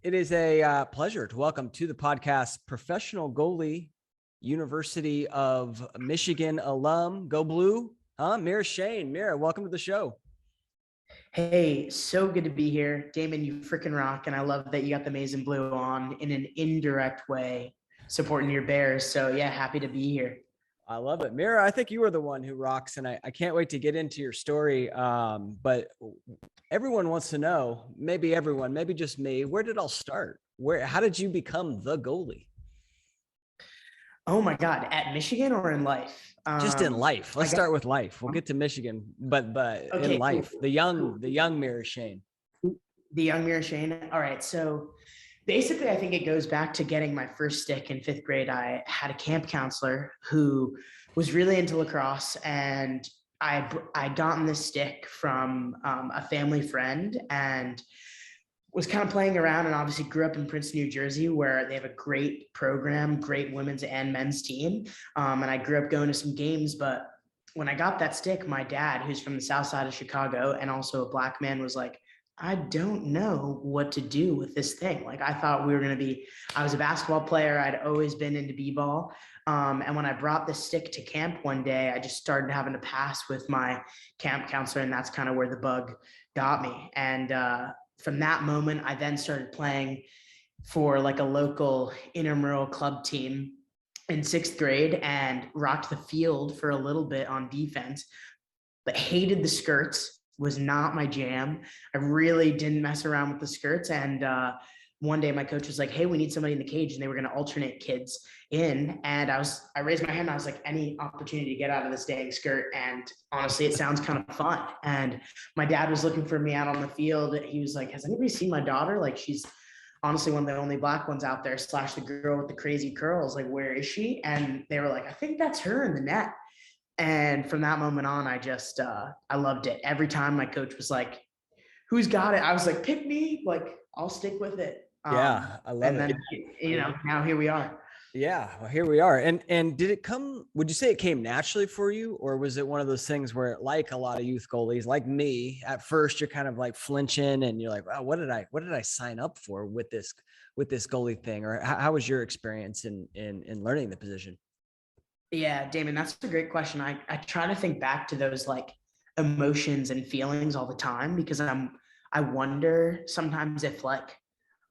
It is a pleasure to welcome to the podcast professional goalie, University of Michigan alum, Go Blue, Mira Shane. Mira, welcome to the show. Hey, so good to be here. Damon, you freaking rock. And I love that you got the Maize and Blue on in an indirect way, supporting your Bears. So yeah, happy to be here. I love it. Mira, I think you are the one who rocks, and I can't wait to get into your story. But everyone wants to know, maybe everyone, maybe just me, where did it all start? How did you become the goalie? Oh my God, at Michigan or in life? Just in life. Let's start with life. We'll get to Michigan, but okay, in life, cool. the young Mira Shane. The young Mira Shane. All right. So basically, I think it goes back to getting my first stick in 5th grade. I had a camp counselor who was really into lacrosse, and I'd gotten this stick from a family friend and was kind of playing around, and obviously grew up in Princeton, New Jersey, where they have a great program, great women's and men's team. And I grew up going to some games, but when I got that stick, my dad, who's from the South Side of Chicago and also a Black man, was like, I don't know what to do with this thing. Like, I thought we were going to be, I was a basketball player. I'd always been into b-ball. And when I brought this stick to camp one day, I just started having to pass with my camp counselor. And that's kind of where the bug got me. And from that moment, I then started playing for like a local intramural club team in 6th grade and rocked the field for a little bit on defense, but hated the skirts. Was not my jam. I really didn't mess around with the skirts. And one day my coach was like, hey, we need somebody in the cage. And they were going to alternate kids in. And I raised my hand. And I was like, any opportunity to get out of this dang skirt. And honestly, it sounds kind of fun. And my dad was looking for me out on the field. He was like, has anybody seen my daughter? Like, she's honestly one of the only Black ones out there, / the girl with the crazy curls. Like, where is she? And they were like, I think that's her in the net. And from that moment on, I just, I loved it. Every time my coach was like, who's got it? I was like, pick me, like, I'll stick with it. Yeah, I love it. And then, now here we are. Yeah, well, here we are. And did it come, would you say it came naturally for you? Or was it one of those things where, like a lot of youth goalies, like me, at first you're kind of like flinching and you're like, wow, what did I sign up for with this goalie thing? Or how was your experience in learning the position? Yeah, Damon, that's a great question. I try to think back to those like emotions and feelings all the time, because I wonder sometimes if like,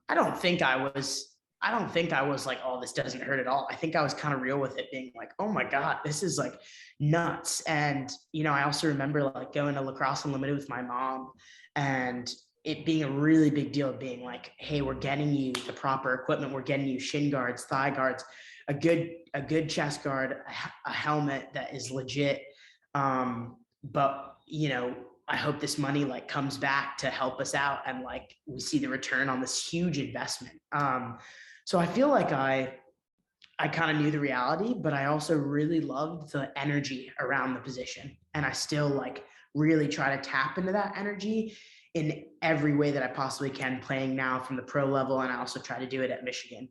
I don't think I was like, oh, this doesn't hurt at all. I think I was kind of real with it, being like, oh my God, this is like nuts. And, I also remember like going to Lacrosse Unlimited with my mom and it being a really big deal, being like, hey, we're getting you the proper equipment. We're getting you shin guards, thigh guards, a good chest guard, a helmet that is legit. But I hope this money like comes back to help us out and like we see the return on this huge investment. So I feel like I kind of knew the reality, but I also really loved the energy around the position. And I still like really try to tap into that energy in every way that I possibly can, playing now from the pro level. And I also try to do it at Michigan.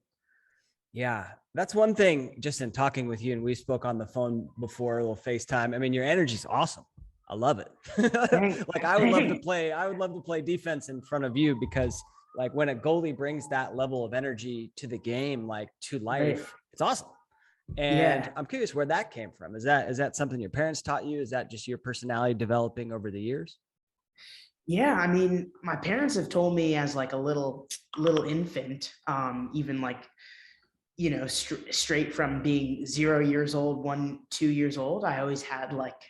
Yeah, that's one thing just in talking with you, and we spoke on the phone before, a little FaceTime. I mean, your energy's awesome. I love it. Like I would love to play defense in front of you, because like when a goalie brings that level of energy to the game, like to life, It's awesome. And I'm curious where that came from. Is that something your parents taught you? Is that just your personality developing over the years? Yeah, I mean, my parents have told me as like a little infant, even like, straight from being 0 years old, 1, 2 years old, I always had like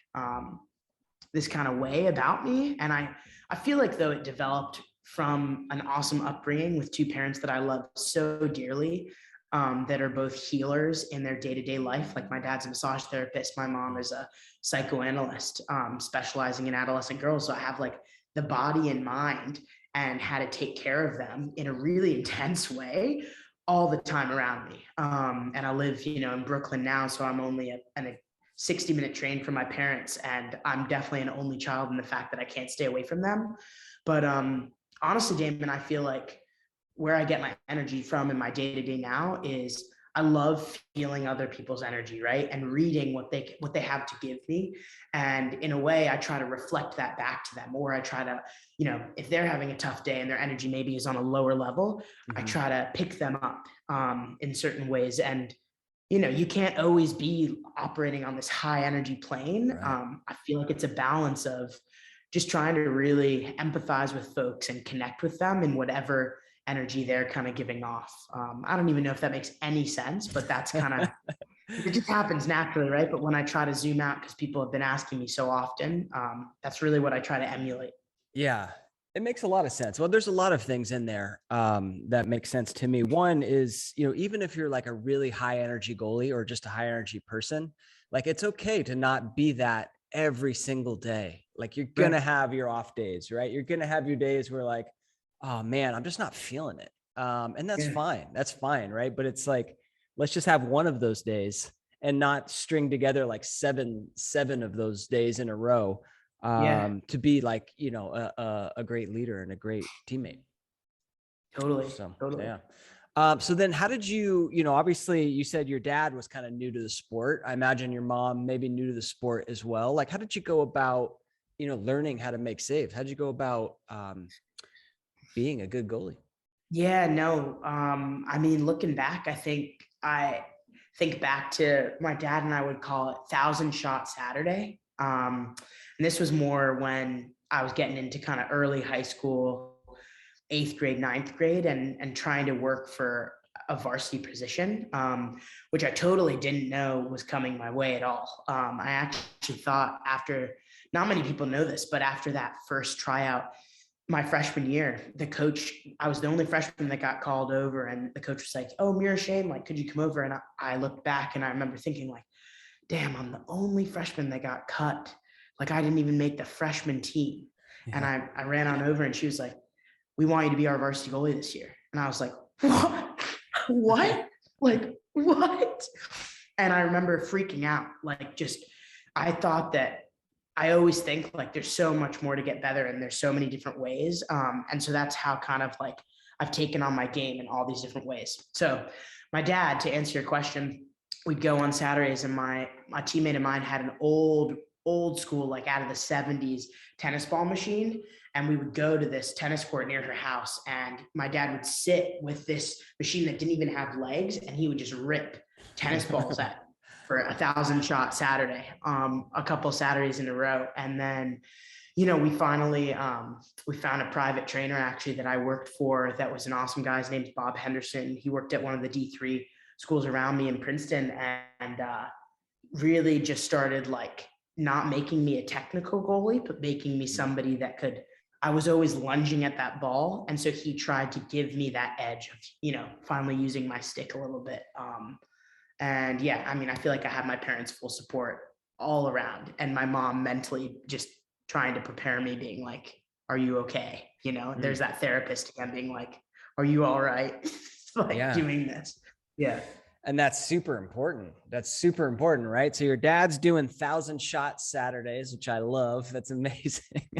this kind of way about me. And I feel like though it developed from an awesome upbringing with 2 parents that I love so dearly, that are both healers in their day-to-day life. Like my dad's a massage therapist. My mom is a psychoanalyst, specializing in adolescent girls. So I have like the body and mind and how to take care of them in a really intense way all the time around me. And I live, in Brooklyn now. So I'm only a 60-minute train from my parents. And I'm definitely an only child in the fact that I can't stay away from them. But honestly, Damon, I feel like where I get my energy from in my day-to-day now is I love feeling other people's energy, right? And reading what they have to give me. And in a way, I try to reflect that back to them, or I try to, if they're having a tough day and their energy maybe is on a lower level, I try to pick them up in certain ways. And you can't always be operating on this high energy plane. Right. I feel like it's a balance of just trying to really empathize with folks and connect with them in whatever energy they're kind of giving off. I don't even know if that makes any sense, but that's kind of, it just happens naturally, right? But when I try to zoom out, because people have been asking me so often, that's really what I try to emulate. Yeah, it makes a lot of sense. Well, there's a lot of things in there that make sense to me. One is, even if you're like a really high energy goalie or just a high energy person, like it's okay to not be that every single day. Like you're going to have your off days, right? You're going to have your days where like, oh man, I'm just not feeling it. And that's fine. That's fine. Right. But it's like, let's just have one of those days and not string together like seven of those days in a row to be like, a great leader and a great teammate. Totally. So, Totally. yeah. So then how did you, obviously you said your dad was kind of new to the sport. I imagine your mom maybe new to the sport as well. Like, how did you go about, learning how to make saves? How did you go about being a good goalie? Yeah, no. I mean, looking back, I think back to my dad and I would call it 1,000 shot Saturday. And this was more when I was getting into kind of early high school, 8th grade, 9th grade, and trying to work for a varsity position, which I totally didn't know was coming my way at all. I actually thought not many people know this, but after that first tryout, my freshman year, I was the only freshman that got called over, and the coach was like, "Oh, Mira Shane, like, could you come over?" And I looked back and I remember thinking like, damn, I'm the only freshman that got cut. Like I didn't even make the freshman team. Yeah. And I ran on over and she was like, "We want you to be our varsity goalie this year." And I was like, "What? What? Like, what?" And I remember freaking out. I thought that I always think like there's so much more to get better and there's so many different ways. And so that's how kind of like I've taken on my game in all these different ways. So my dad, to answer your question, we'd go on Saturdays and my teammate of mine had an old school, like out of the 70s tennis ball machine. And we would go to this tennis court near her house and my dad would sit with this machine that didn't even have legs and he would just rip tennis balls at for 1,000-shot Saturday, a couple Saturdays in a row. And then, we finally, we found a private trainer actually that I worked for that was an awesome guy. His name's Bob Henderson. He worked at one of the D3 schools around me in Princeton and really just started like not making me a technical goalie, but making me somebody that I was always lunging at that ball. And so he tried to give me that edge of, finally using my stick a little bit. And yeah, I mean, I feel like I have my parents' full support all around and my mom mentally just trying to prepare me being like, "Are you okay?" There's that therapist again being like, "Are you all right?" Doing this. Yeah. And that's super important. Right? So your dad's doing 1,000-shot Saturdays, which I love. That's amazing.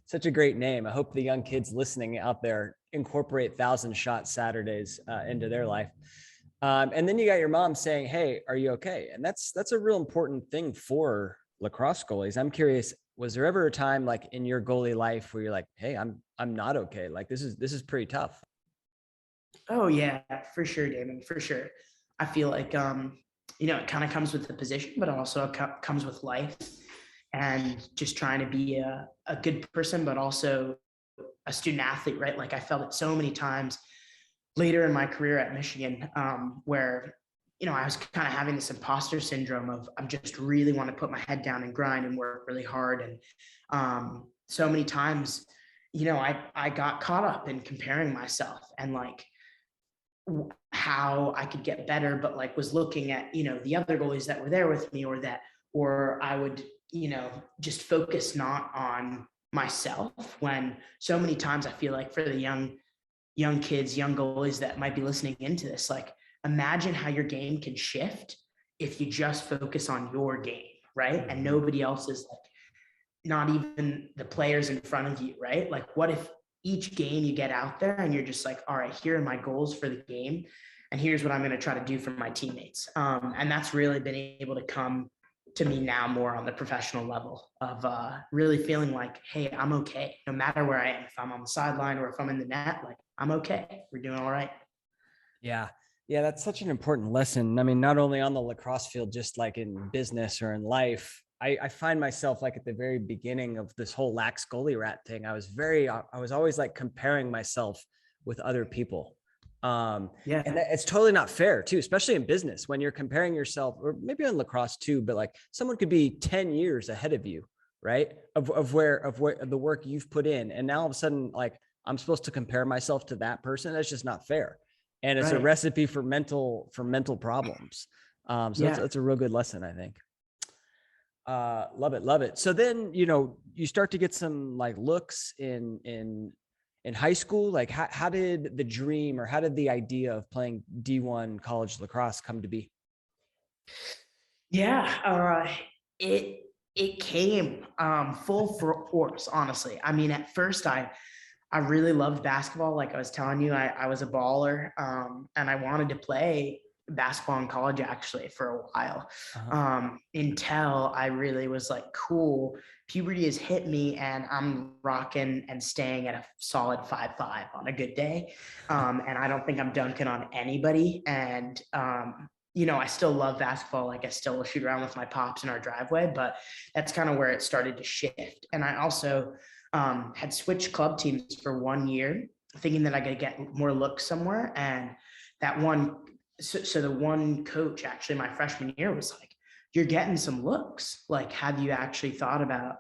Such a great name. I hope the young kids listening out there incorporate 1,000-shot Saturdays into their life. And then you got your mom saying, "Hey, are you okay?" And that's a real important thing for lacrosse goalies. I'm curious, was there ever a time like in your goalie life where you're like, "Hey, I'm not okay. Like this is pretty tough." Oh yeah, for sure, Damon, for sure. I feel like, it kind of comes with the position, but also comes with life and just trying to be a good person, but also a student athlete, right? Like I felt it so many times later in my career at Michigan, where, I was kind of having this imposter syndrome of I'm just really want to put my head down and grind and work really hard. And so many times, I got caught up in comparing myself and like how I could get better, but like was looking at, the other goalies that were there with me or I would, just focus not on myself when so many times I feel like for the young kids, young goalies that might be listening into this, like imagine how your game can shift if you just focus on your game, right? And nobody else is like, not even the players in front of you, right? Like what if each game you get out there and you're just like, all right, here are my goals for the game. and here's what I'm going to try to do for my teammates. And that's really been able to come to me now more on the professional level of really feeling like, hey, I'm okay. No matter where I am, if I'm on the sideline or if I'm in the net, like I'm okay. We're doing all right. Yeah. Yeah. That's such an important lesson. I mean, not only on the lacrosse field, just like in business or in life. I find myself like at the very beginning of this whole Lax Goalie Rat thing. I was always like comparing myself with other people. Yeah. And it's totally not fair too, especially in business when you're comparing yourself, or maybe on lacrosse too, but like someone could be 10 years ahead of you, right? Of where the work you've put in. And now all of a sudden, like I'm supposed to compare myself to that person. That's just not fair. And it's a Right. recipe for mental problems. So Yeah. that's a real good lesson, I think. Love it. Love it. So then, you start to get some like looks in high school. Like how did the dream or how did the idea of playing D1 college lacrosse come to be? Yeah. It came full force, honestly. I mean, at first I really loved basketball. Like I was telling you, I was a baller, and I wanted to play basketball in college actually for a while, until I really was like, cool, puberty has hit me and I'm rocking and staying at a solid 5'5" on a good day. And I don't think I'm dunking on anybody. And, I still love basketball. Like I still will shoot around with my pops in our driveway, but that's kind of where it started to shift. And I also had switched club teams for 1 year, thinking that I could get more looks somewhere. And so the one coach actually my freshman year was like, you're getting some looks. Like, have you actually thought about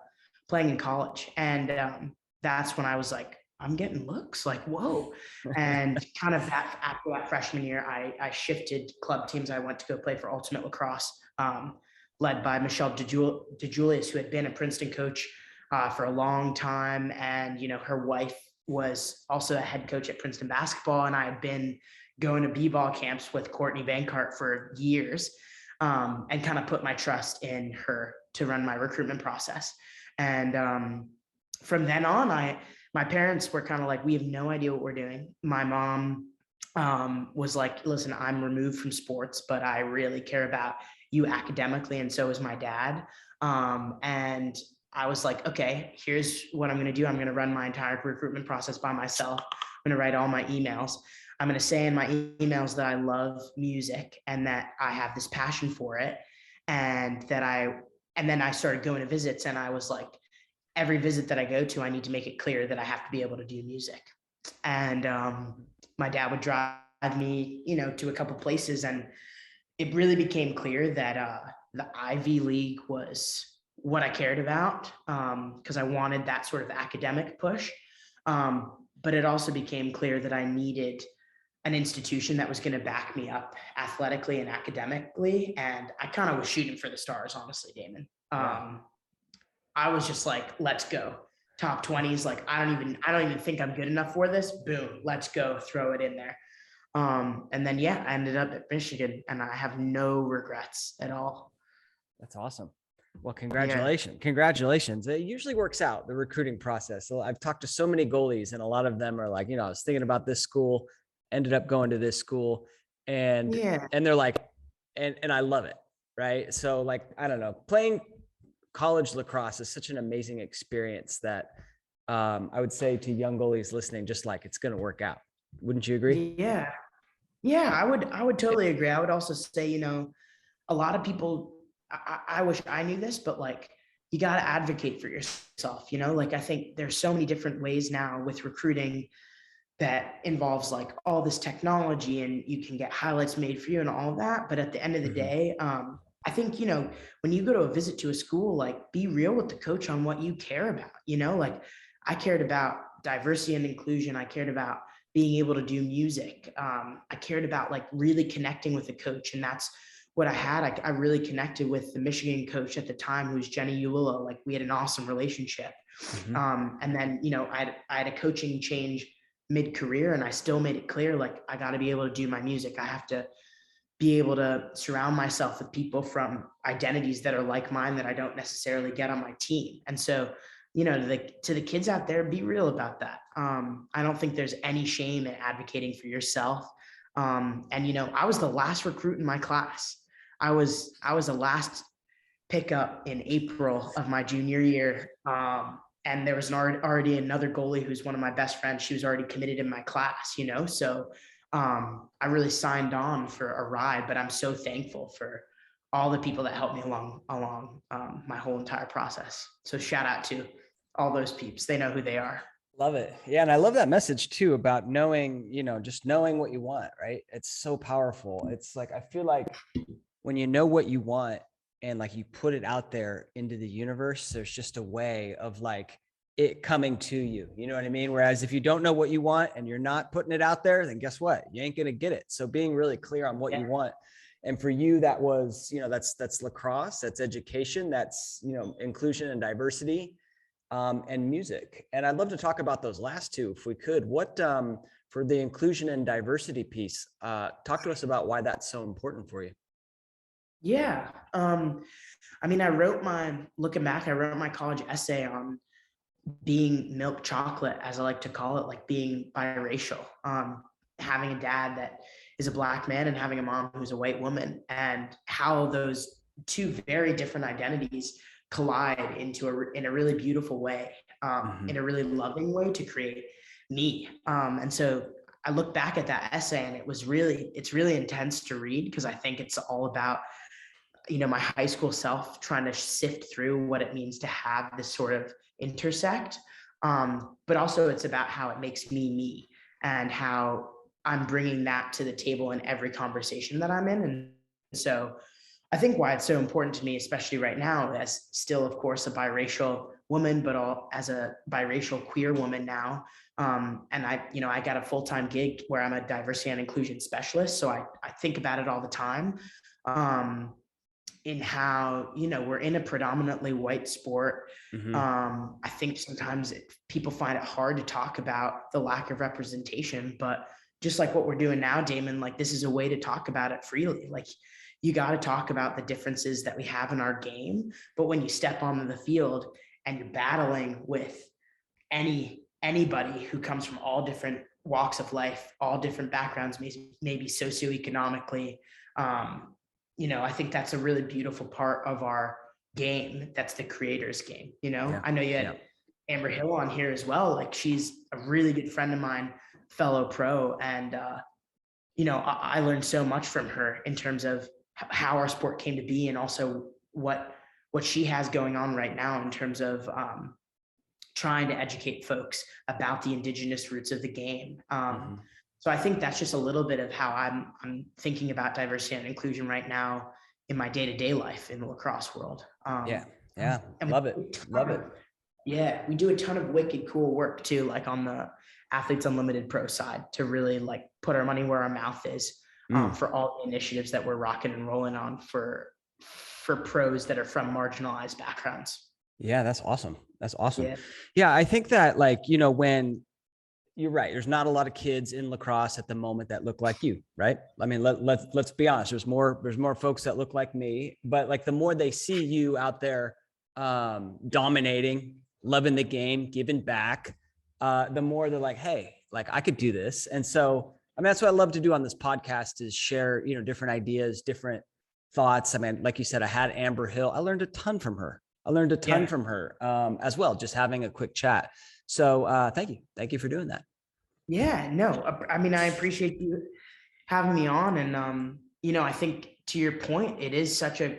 playing in college? And that's when I was like, I'm getting looks, like, whoa. And kind of after that freshman year, I shifted club teams. I went to go play for Ultimate Lacrosse, led by Michelle DeJulius, who had been a Princeton coach for a long time. And, her wife was also a head coach at Princeton basketball. And I had been going to b-ball camps with Courtney Bankart for years, and kind of put my trust in her to run my recruitment process. And from then on, my parents were kind of like, we have no idea what we're doing. My mom was like, listen, I'm removed from sports, but I really care about you academically. And so is my dad. And I was like, okay, here's what I'm going to do. I'm going to run my entire recruitment process by myself. I'm going to write all my emails. I'm going to say in my emails that I love music and that I have this passion for it. And then I started going to visits, and I was like, every visit that I go to, I need to make it clear that I have to be able to do music. And my dad would drive me, to a couple places, and it really became clear that the Ivy League was what I cared about, because I wanted that sort of academic push. But it also became clear that I needed an institution that was going to back me up athletically and academically. And I kind of was shooting for the stars, honestly, Damon. I was just like, let's go. Top 20s. Like, I don't even think I'm good enough for this. Boom, let's go, throw it in there. And then, I ended up at Michigan, and I have no regrets at all. That's awesome. Well, congratulations. Yeah. Congratulations. It usually works out, the recruiting process. So I've talked to so many goalies, and a lot of them are like, I was thinking about this school, ended up going to this school, and they're like, and I love it. Right. So like, I don't know, playing college lacrosse is such an amazing experience that I would say to young goalies listening, just like, it's going to work out. Wouldn't you agree? Yeah. Yeah, I would totally agree. I would also say, a lot of people, I wish I knew this, but like, you got to advocate for yourself. Like, I think there's so many different ways now with recruiting that involves like all this technology, and you can get highlights made for you and all of that. But at the end of the day, I think, when you go to a visit to a school, like, be real with the coach on what you care about. Like, I cared about diversity and inclusion. I cared about being able to do music. I cared about like really connecting with the coach. And that's what I had. I really connected with the Michigan coach at the time, who was Jenny Ulula. Like, we had an awesome relationship. And then, I had a coaching change mid-career, and I still made it clear, like, I got to be able to do my music. I have to be able to surround myself with people from identities that are like mine that I don't necessarily get on my team. And so, to the kids out there, be real about that. I don't think there's any shame in advocating for yourself. And, you know, I was the last recruit in my class. I was the last pickup in April of my junior year. And there was already another goalie who's one of my best friends. She was already committed in my class, you know? So I really signed on for a ride, but I'm so thankful for all the people that helped me along my whole entire process. So shout out to all those peeps. They know who they are. Love it. Yeah. And I love that message too about knowing, you know, just knowing what you want, right? It's so powerful. It's like, I feel like when you know what you want and like you put it out there into the universe, there's just a way of like it coming to you. You know what I mean? Whereas if you don't know what you want and you're not putting it out there, then guess what? You ain't going to get it. So being really clear on what you want. And for you, that was, you know, that's lacrosse, that's education, that's, you know, inclusion and diversity, and music. And I'd love to talk about those last two if we could. What, for the inclusion and diversity piece, talk to us about why that's so important for you. Yeah. I mean, looking back, I wrote my college essay on being milk chocolate, as I like to call it, like being biracial, having a dad that is a Black man and having a mom who's a white woman, and how those two very different identities collide in a really beautiful way, in a really loving way to create me. And so I look back at that essay and it's really intense to read, because I think it's all about, you know, my high school self trying to sift through what it means to have this sort of intersect. But also it's about how it makes me, and how I'm bringing that to the table in every conversation that I'm in. And so I think why it's so important to me, especially right now, as still, of course, a biracial woman, but as a biracial queer woman now. And I got a full-time gig where I'm a diversity and inclusion specialist. So I think about it all the time. In how, you know, we're in a predominantly white sport. I think sometimes people find it hard to talk about the lack of representation, but just like what we're doing now, Damon, like this is a way to talk about it freely. Like you got to talk about the differences that we have in our game. But when you step onto the field and you're battling with anybody who comes from all different walks of life, all different backgrounds, maybe socioeconomically, you know, I think that's a really beautiful part of our game. That's the creator's game. You know, I know you had Amber Hill on here as well. Like she's a really good friend of mine, fellow pro. And, you know, I learned so much from her in terms of how our sport came to be, and also what she has going on right now in terms of trying to educate folks about the indigenous roots of the game. So I think that's just a little bit of how I'm thinking about diversity and inclusion right now in my day-to-day life in the lacrosse world. Love it. Yeah, we do a ton of wicked cool work too, like on the Athletes Unlimited Pro side, to really like put our money where our mouth is, for all the initiatives that we're rocking and rolling on for pros that are from marginalized backgrounds. Yeah, that's awesome. Yeah, I think that, like, you know, when you're right, there's not a lot of kids in lacrosse at the moment that look like you, right? I mean, let's be honest. There's more folks that look like me, but like the more they see you out there, dominating, loving the game, giving back, the more they're like, hey, like I could do this. And so, I mean, that's what I love to do on this podcast, is share, you know, different ideas, different thoughts. I mean, like you said, I had Amber Hill. I learned a ton from her. From her, as well, just having a quick chat. So thank you for doing that. Yeah, no, I mean, I appreciate you having me on. And, you know, I think to your point, it is such a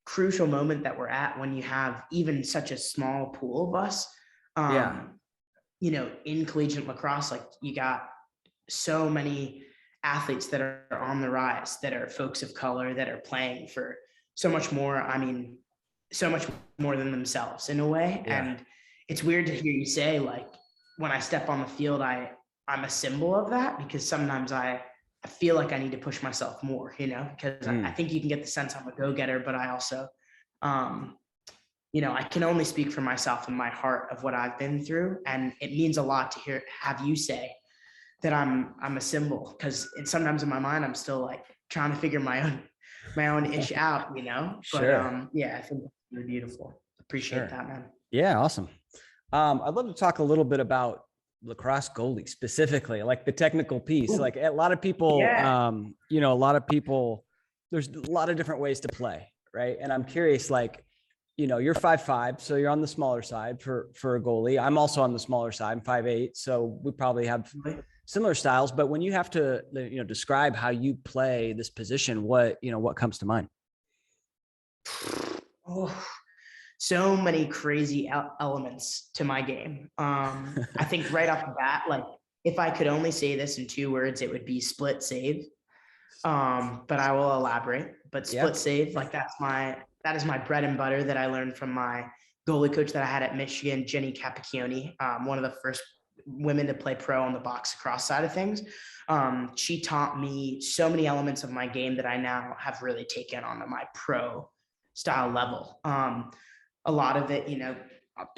crucial moment that we're at when you have even such a small pool of us, you know, in collegiate lacrosse. Like you got so many athletes that are on the rise, that are folks of color, that are playing for so much more. I mean, so much more than themselves in a way. And it's weird to hear you say, like, when I step on the field, I'm a symbol of that, because sometimes I feel like I need to push myself more, you know, because I think you can get the sense I'm a go-getter, but I also, you know, I can only speak for myself and my heart of what I've been through. And it means a lot to have you say that I'm a symbol, because sometimes in my mind, I'm still like trying to figure my own ish out, you know, but yeah, I think you're beautiful. Appreciate that, man. Yeah. Awesome. I'd love to talk a little bit about lacrosse goalie specifically, like the technical piece. Like a lot of people, there's a lot of different ways to play, right? And I'm curious, like, you're 5'5", so you're on the smaller side for a goalie. I'm also on the smaller side. I'm 5'8", so we probably have similar styles. But when you have to, describe how you play this position, what comes to mind? Oh, so many crazy elements to my game. I think right off the bat, like if I could only say this in 2 words, it would be split save. But I will elaborate. But split save, like that is my bread and butter that I learned from my goalie coach that I had at Michigan, Jenny Capicchione, one of the first women to play pro on the box lacrosse side of things. She taught me so many elements of my game that I now have really taken onto my pro style level. A lot of it,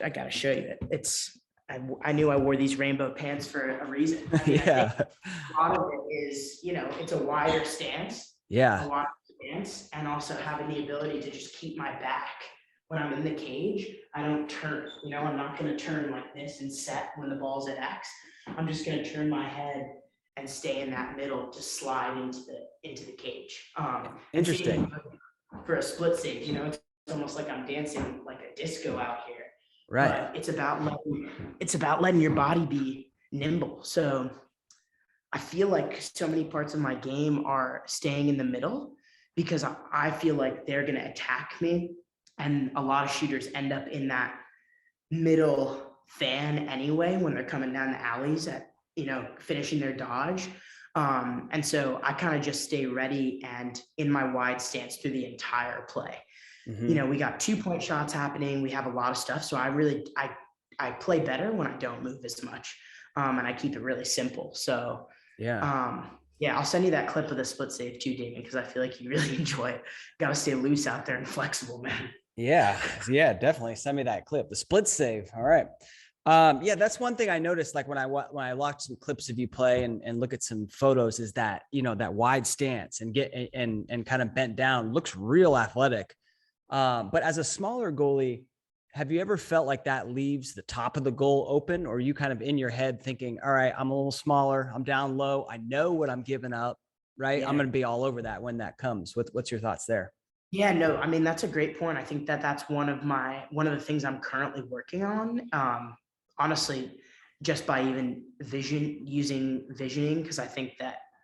I got to show you it. I knew I wore these rainbow pants for a reason. I mean, yeah. A lot of it is, it's a wider stance. Yeah. A wider stance, and also having the ability to just keep my back when I'm in the cage. I don't turn, I'm not going to turn like this and set when the ball's at X. I'm just going to turn my head and stay in that middle to slide into the cage. Interesting. For a split save, it's almost like I'm dancing like a disco out here. Right. But it's about letting your body be nimble. So I feel like so many parts of my game are staying in the middle because I feel like they're going to attack me. And a lot of shooters end up in that middle fan anyway, when they're coming down the alleys at, finishing their dodge. And so I kind of just stay ready and in my wide stance through the entire play. Mm-hmm. We got 2-point shots happening. We have a lot of stuff. So I play better when I don't move as much. And I keep it really simple. So I'll send you that clip of the split save too, Damon, because I feel like you really enjoy it. Got to stay loose out there and flexible, man. Yeah, definitely. Send me that clip, the split save. All right. That's one thing I noticed, like when I watch some clips of you play and look at some photos, is that, that wide stance and get and kind of bent down looks real athletic. But as a smaller goalie, have you ever felt like that leaves the top of the goal open, or are you kind of in your head thinking, all right, I'm a little smaller, I'm down low, I know what I'm giving up, right? Yeah. I'm going to be all over that when that comes. What's your thoughts there? Yeah, no, I mean, that's a great point. I think that's one of the things I'm currently working on. Honestly, just by even using visioning, because I think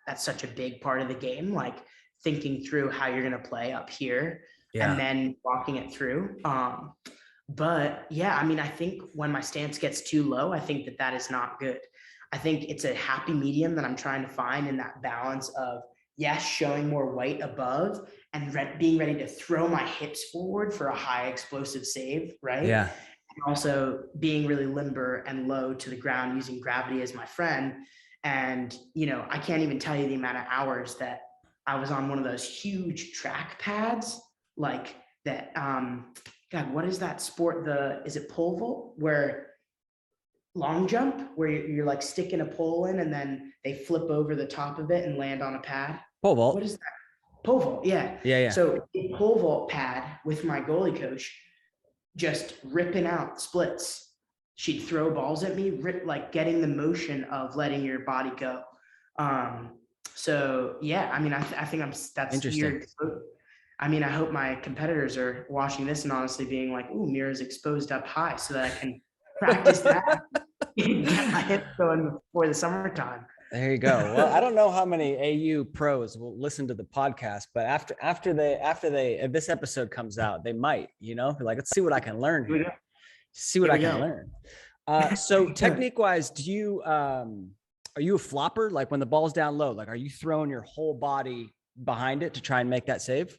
that's such a big part of the game, like thinking through how you're going to play up here and then walking it through. But yeah, I mean, I think when my stance gets too low, I think that is not good. I think it's a happy medium that I'm trying to find in that balance of, yes, showing more weight above and being ready to throw my hips forward for a high explosive save, right? Yeah. And also being really limber and low to the ground, using gravity as my friend. And, I can't even tell you the amount of hours that I was on one of those huge track pads, like that, God, what is that sport? Is it pole vault, where long jump, where you're like sticking a pole in and then they flip over the top of it and land on a pad? Pole vault. What is that? Pole vault. Yeah. Yeah. So a pole vault pad with my goalie coach, just ripping out splits. She'd throw balls at me, like getting the motion of letting your body go. So yeah, I mean, I think that's interesting. I mean, I hope my competitors are watching this and honestly being like, "Ooh, Mira's exposed up high," so that I can practice that and get my hips going before the summertime. There you go. Well, I don't know how many AU pros will listen to the podcast, but after if this episode comes out, they might, like, let's see what I can learn here. See what I can learn. So technique wise, are you a flopper? Like when the ball's down low, like, are you throwing your whole body behind it to try and make that save?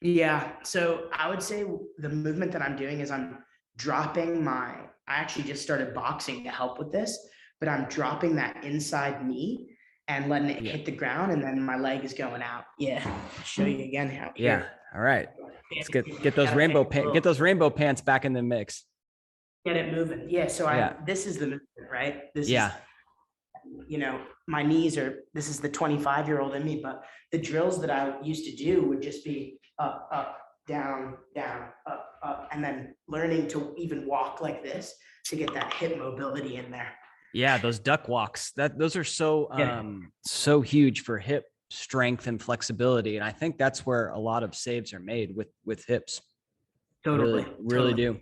Yeah. So I would say the movement that I'm doing is I'm dropping I actually just started boxing to help with this, but I'm dropping that inside knee and letting it hit the ground, and then my leg is going out. Yeah. I'll show you again how. Yeah. All right. Let's get those rainbow pants back in the mix. Get it moving. Yeah. So this is the movement, right? This is, my knees this is the 25-year-old in me, but the drills that I used to do would just be up, up, down, down, up, up, and then learning to even walk like this to get that hip mobility in there. Yeah, those duck walks, those are so Yeah, so huge for hip strength and flexibility. And I think that's where a lot of saves are made with hips. totally, Really totally. do.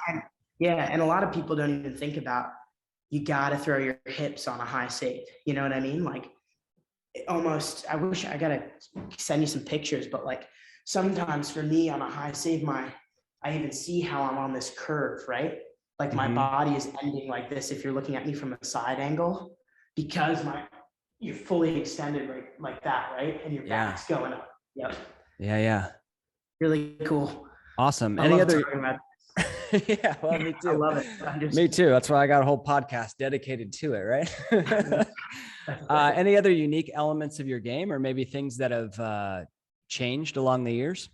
And, yeah, and a lot of people don't even think about you got to throw your hips on a high save. You know what I mean? Like almost, I wish I gotta send you some pictures, but like sometimes for me on a high save, I even see how I'm on this curve, right? Like my Mm-hmm. body is ending like this if you're looking at me from a side angle, because you're fully extended like that, right? And your Yeah. back's going up. Yep. Yeah. Yeah. Really cool. Awesome. I Any love other? talking about Yeah, well, me I too. love it. Me too. That's why I got a whole podcast dedicated to it, right? Any other unique elements of your game, or maybe things that have changed along the years?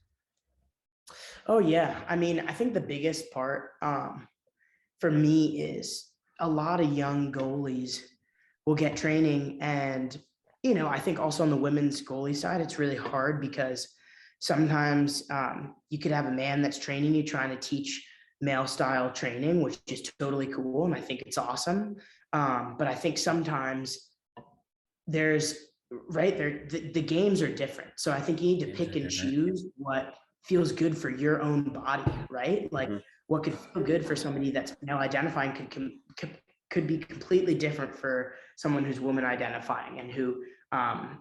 Oh yeah. I mean, I think the biggest part for me is a lot of young goalies will get training. And, I think also on the women's goalie side, it's really hard because sometimes you could have a man that's training you trying to teach male style training, which is totally cool. And I think it's awesome. But I think sometimes there's right there, the games are different. So I think you need to Games are pick and different. choose what feels good for your own body, right? Like Mhm. what could feel good for somebody that's male identifying could be completely different for someone who's woman identifying and who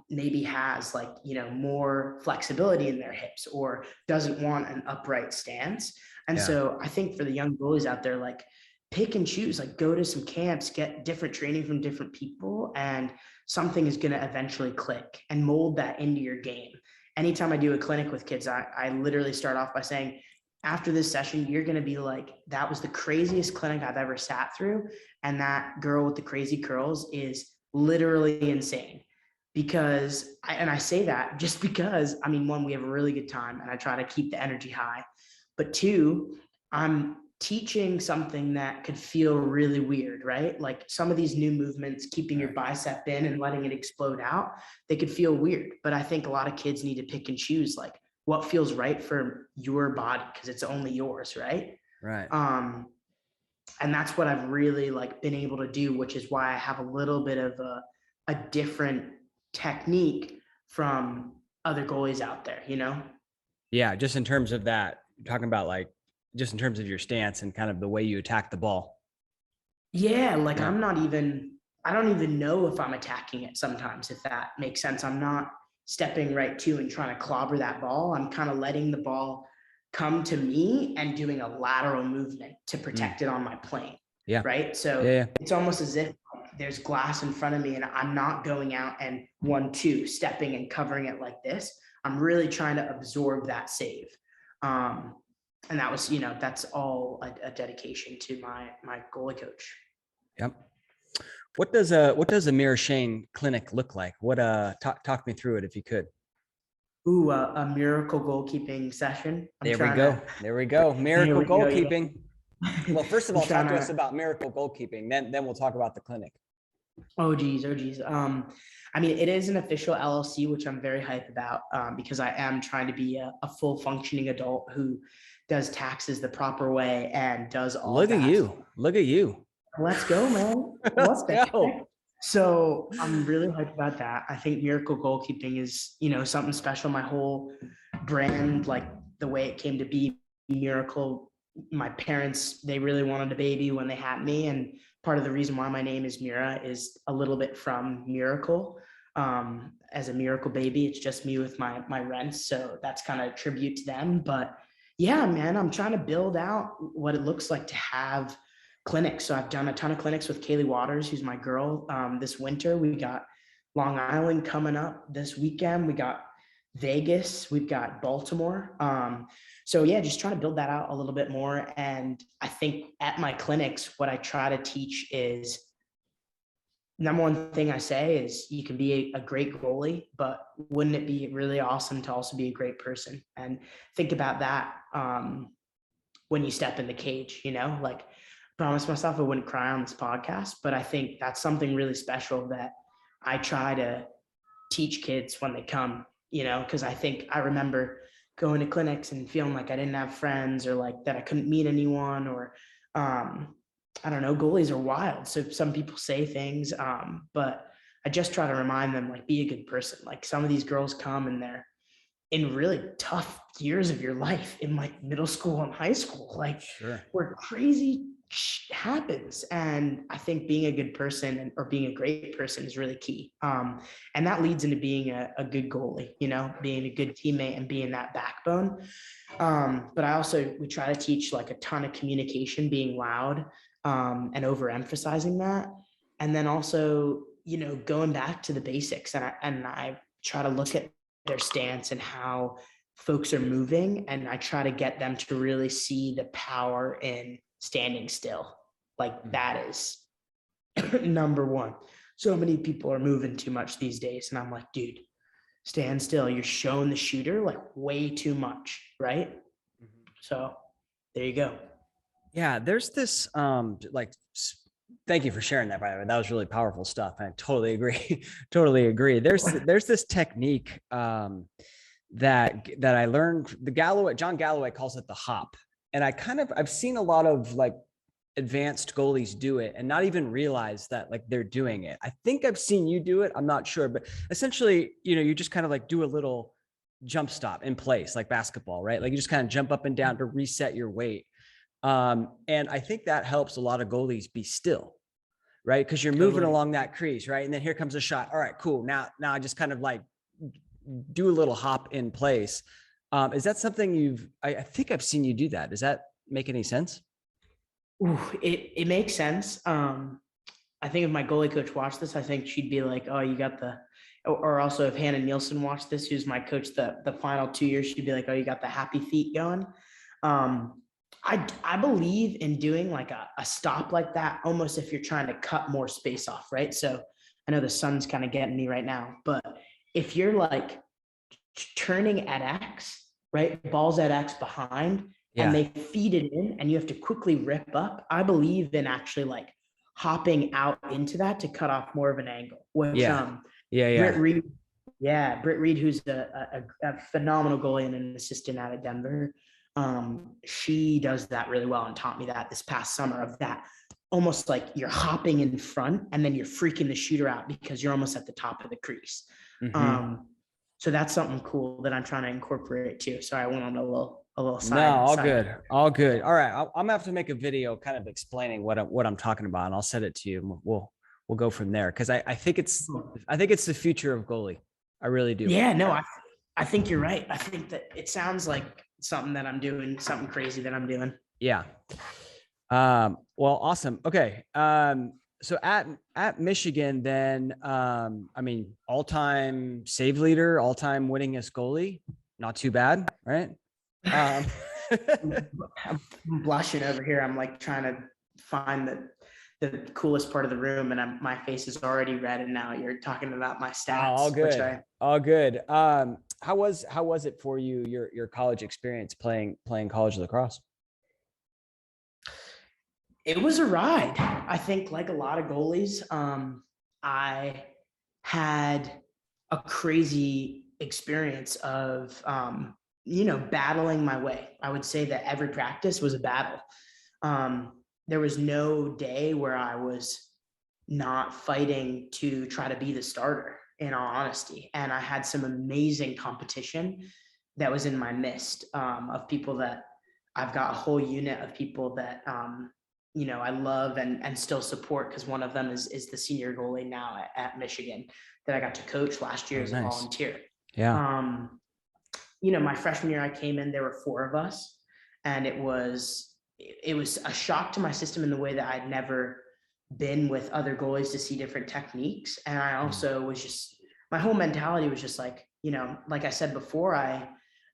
maybe has like more flexibility in their hips or doesn't want an upright stance. And Yeah. so I think for the young goalies out there, like pick and choose, like go to some camps, get different training from different people, and something is going to eventually click, and mold that into your game. Anytime I do a clinic with kids, I literally start off by saying, after this session, you're going to be like, that was the craziest clinic I've ever sat through. And that girl with the crazy curls is literally insane. And I say that just because, I mean, one, we have a really good time and I try to keep the energy high. But two, I'm teaching something that could feel really weird, right? Like some of these new movements, keeping your bicep in and letting it explode out, they could feel weird. But I think a lot of kids need to pick and choose like what feels right for your body because it's only yours, right? Right. And that's what I've really like been able to do, which is why I have a little bit of a different technique from other goalies out there, Yeah. Just in terms of that, you're talking about like, just in terms of your stance and kind of the way you attack the ball. Yeah, like Yeah. I don't even know if I'm attacking it sometimes, if that makes sense. I'm not stepping right to and trying to clobber that ball. I'm kind of letting the ball come to me and doing a lateral movement to protect it on my plane. Yeah. Right. So Yeah. it's almost as if there's glass in front of me and I'm not going out and 1-2 stepping and covering it like this. I'm really trying to absorb that save. And that was, that's all a dedication to my goalie coach. Yep. What does a Mira Shane clinic look like? Talk me through it if you could. Ooh, a miracle goalkeeping session. There we go. There we go. Here Miracle we go. Yeah. goalkeeping. Well, first of I'm all, talk trying to us to. about miracle goalkeeping. Then we'll talk about the clinic. Oh geez, oh geez. I mean, it is an official LLC, which I'm very hyped about because I am trying to be a full functioning adult who does taxes the proper way and does all Look at that. you. Look at you. Let's go, man. Let's What the go. heck? So I'm really hyped about that. I think miracle goalkeeping is, something special. My whole brand, like the way it came to be, miracle. My parents, they really wanted a baby when they had me, and part of the reason why my name is Mira is a little bit from miracle. As a miracle baby, it's just me with my rents, so that's kind of a tribute to them. But yeah, man, I'm trying to build out what it looks like to have clinics. So I've done a ton of clinics with Kaylee Waters, who's my girl. This winter, we got Long Island coming up this weekend. We got Vegas. We've got Baltimore. So yeah, just trying to build that out a little bit more. And I think at my clinics, what I try to teach is number one thing I say is you can be a great goalie, but wouldn't it be really awesome to also be a great person? And think about that when you step in the cage, like promised myself I wouldn't cry on this podcast, but I think that's something really special that I try to teach kids when they come, because I think I remember going to clinics and feeling like I didn't have friends or like that I couldn't meet anyone or I don't know, goalies are wild. So some people say things, but I just try to remind them, like, be a good person. Like, some of these girls come and they're in really tough years of your life in like middle school and high school, like Sure. where crazy happens. And I think being a good person or being a great person is really key. And that leads into being a good goalie, you know, being a good teammate and being that backbone. But we try to teach like a ton of communication, being loud, and overemphasizing that. And then also, you know, going back to the basics, and I try to look at their stance and how folks are moving, and I try to get them to really see the power in standing still. Like, that is number one. So many people are moving too much these days, and I'm like, dude, stand still. You're showing the shooter like way too much, right? So there you go. Yeah, there's this thank you for sharing that, by the way. That was really powerful stuff. I totally agree. Totally agree. There's this technique that I learned. John Galloway calls it the hop. And I've seen a lot of like advanced goalies do it and not even realize that like they're doing it. I think I've seen you do it. I'm not sure, but essentially, you know, you just kind of like do a little jump stop in place, like basketball, right? Like you just kind of jump up and down to reset your weight. And I think that helps a lot of goalies be still, right? Because you're moving along that crease, right? And then here comes a shot. All right, cool. Now I just kind of like do a little hop in place. Is that something I think I've seen you do that. Does that make any sense? Ooh, it makes sense. I think if my goalie coach watched this, I think she'd be like, oh, you got or also if Hannah Nielsen watched this, who's my coach the final 2 years, she'd be like, oh, you got the happy feet going. I believe in doing like a stop like that, almost if you're trying to cut more space off, right? So I know the sun's kind of getting me right now, but if you're like turning at X, right? Balls at X behind, and they feed it in and you have to quickly rip up. I believe in actually like hopping out into that to cut off more of an angle. Which, Britt Reed, who's a phenomenal goalie and an assistant out of Denver. She does that really well and taught me that this past summer, of that almost like you're hopping in front and then you're freaking the shooter out because you're almost at the top of the crease. So that's something cool that I'm trying to incorporate too. Sorry, I went on a little side. No, all good. All good. All right. I'm gonna have to make a video kind of explaining what I'm talking about, and I'll send it to you. And we'll go from there. Cause I think it's the future of goalie. I really do. Yeah, no, I think you're right. I think that it sounds like something that I'm doing, something crazy that I'm doing. Yeah. Well, awesome. Okay. So at Michigan, then, I mean, all-time save leader, all-time winningest goalie, not too bad, right? I'm blushing over here. I'm like trying to find the coolest part of the room, and my face is already red. And now you're talking about my stats. Oh, all good. All good. How was it for you, your college experience playing college lacrosse? It was a ride. I think like a lot of goalies, I had a crazy experience of, battling my way. I would say that every practice was a battle. There was no day where I was not fighting to try to be the starter, in all honesty. And I had some amazing competition that was in my midst, of people that I've got a whole unit of people that, I love and still support, because one of them is the senior goalie now at Michigan that I got to coach last year as a volunteer. Yeah. My freshman year I came in, there were 4 of us, and it was a shock to my system in the way that I'd never been with other goalies to see different techniques. And I also was my whole mentality was just like, like I said before, I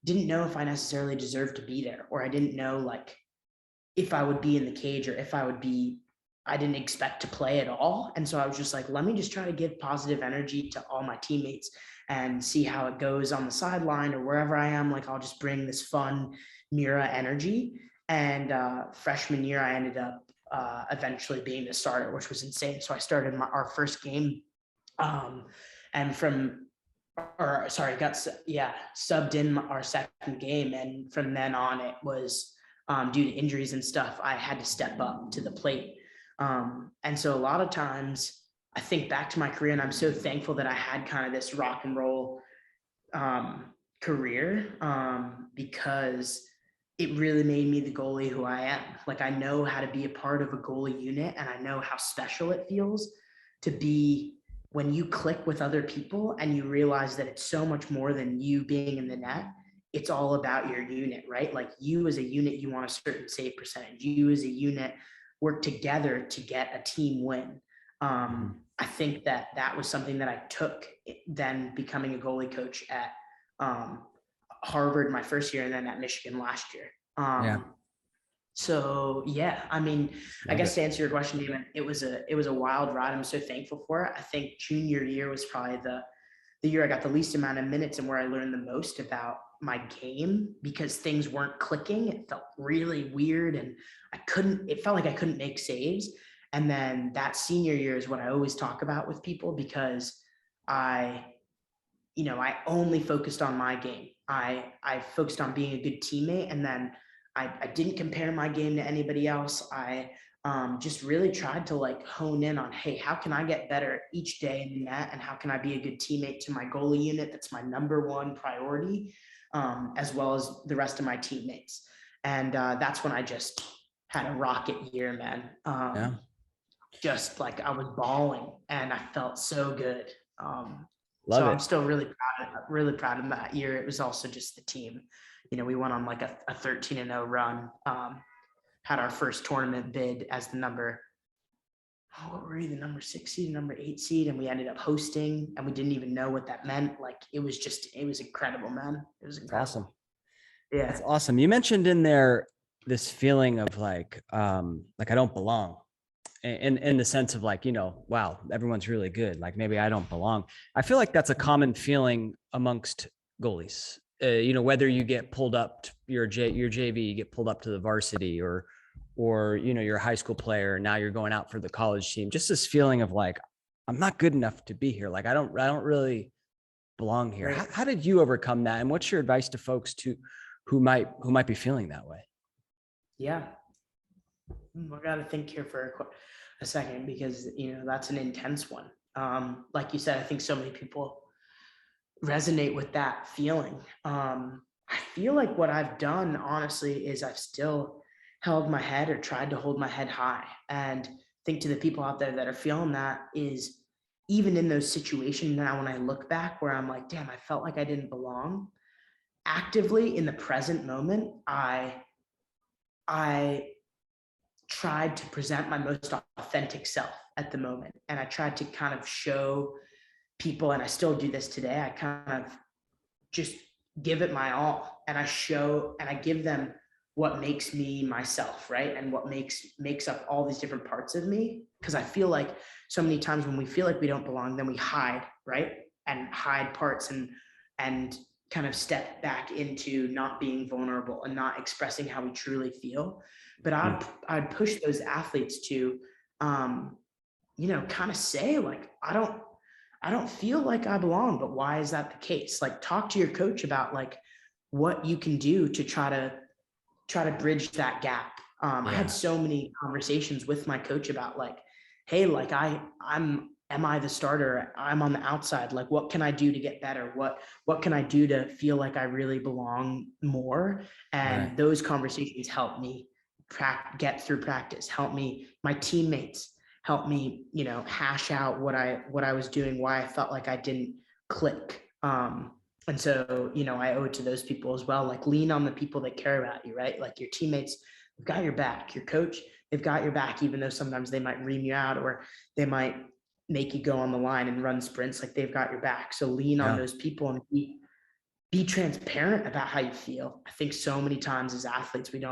didn't know if I necessarily deserved to be there, or I didn't know like if I would be in the cage, or if I didn't expect to play at all. And so I was just like, let me just try to give positive energy to all my teammates and see how it goes on the sideline or wherever I am. Like, I'll just bring this fun Mira energy. And freshman year, I ended up eventually being the starter, which was insane. So I started our first game, got subbed in our second game. And from then on, it was, due to injuries and stuff, I had to step up to the plate. And so a lot of times I think back to my career, and I'm so thankful that I had kind of this rock and roll career, because it really made me the goalie who I am. Like, I know how to be a part of a goalie unit, and I know how special it feels to be when you click with other people and you realize that it's so much more than you being in the net. It's all about your unit, right? Like, you as a unit, you want a certain save percentage. You as a unit work together to get a team win. I think that was something that I took then becoming a goalie coach at Harvard my first year, and then at Michigan last year. So yeah, I mean, I guess to answer your question, Damon, it was a wild ride. I'm so thankful for it. I think junior year was probably the year I got the least amount of minutes and where I learned the most about my game, because things weren't clicking. It felt really weird, and it felt like I couldn't make saves. And then that senior year is what I always talk about with people, because I only focused on my game. I focused on being a good teammate, and then I didn't compare my game to anybody else. I just really tried to like hone in on, hey, how can I get better each day in the net, and how can I be a good teammate to my goalie unit? That's my number one priority, as well as the rest of my teammates. And that's when I just had a rocket year, man. Just like I was bawling, and I felt so good. So I'm still really proud of that year. It was also just the team. We went on like a 13-0 run. Had our first tournament bid as the number 6 seed, number 8 seed, and we ended up hosting, and we didn't even know what that meant. Like, it was incredible, man. It was incredible. Awesome. Yeah, that's awesome. You mentioned in there this feeling of like I don't belong. In the sense of like, wow, everyone's really good. Like, maybe I don't belong. I feel like that's a common feeling amongst goalies. Whether you get pulled up to your JV, you get pulled up to the varsity, or you're a high school player and now you're going out for the college team. Just this feeling of like, I'm not good enough to be here. Like, I don't really belong here. Right. How did you overcome that? And what's your advice to folks who might be feeling that way? Yeah. I got to think here for a second, because that's an intense one. Like you said, I think so many people resonate with that feeling. I feel like what I've done, honestly, is I've still held my head, or tried to hold my head high. And think to the people out there that are feeling that, is even in those situations now, when I look back where I'm like, damn, I felt like I didn't belong, actively in the present moment, I tried to present my most authentic self at the moment. And I tried to kind of show people, and I still do this today, I kind of just give it my all, and I give them what makes me myself, right? And what makes up all these different parts of me. Because I feel like so many times when we feel like we don't belong, then we hide, right? And hide parts, and kind of step back into not being vulnerable and not expressing how we truly feel. But I'd push those athletes to, kind of say, like, I don't feel like I belong, but why is that the case? Like, talk to your coach about like what you can do to try to bridge that gap. I had so many conversations with my coach about like, hey, like am I the starter? I'm on the outside. Like, what can I do to get better? What can I do to feel like I really belong more? And those conversations help me get through practice, my teammates help me, hash out what I was doing, why I felt like I didn't click. And so, I owe it to those people as well. Like, lean on the people that care about you, right? Like, your teammates have got your back, your coach, they've got your back, even though sometimes they might ream you out, or they might make you go on the line and run sprints. Like, they've got your back. So lean on those people, and be transparent about how you feel. I think so many times as athletes, we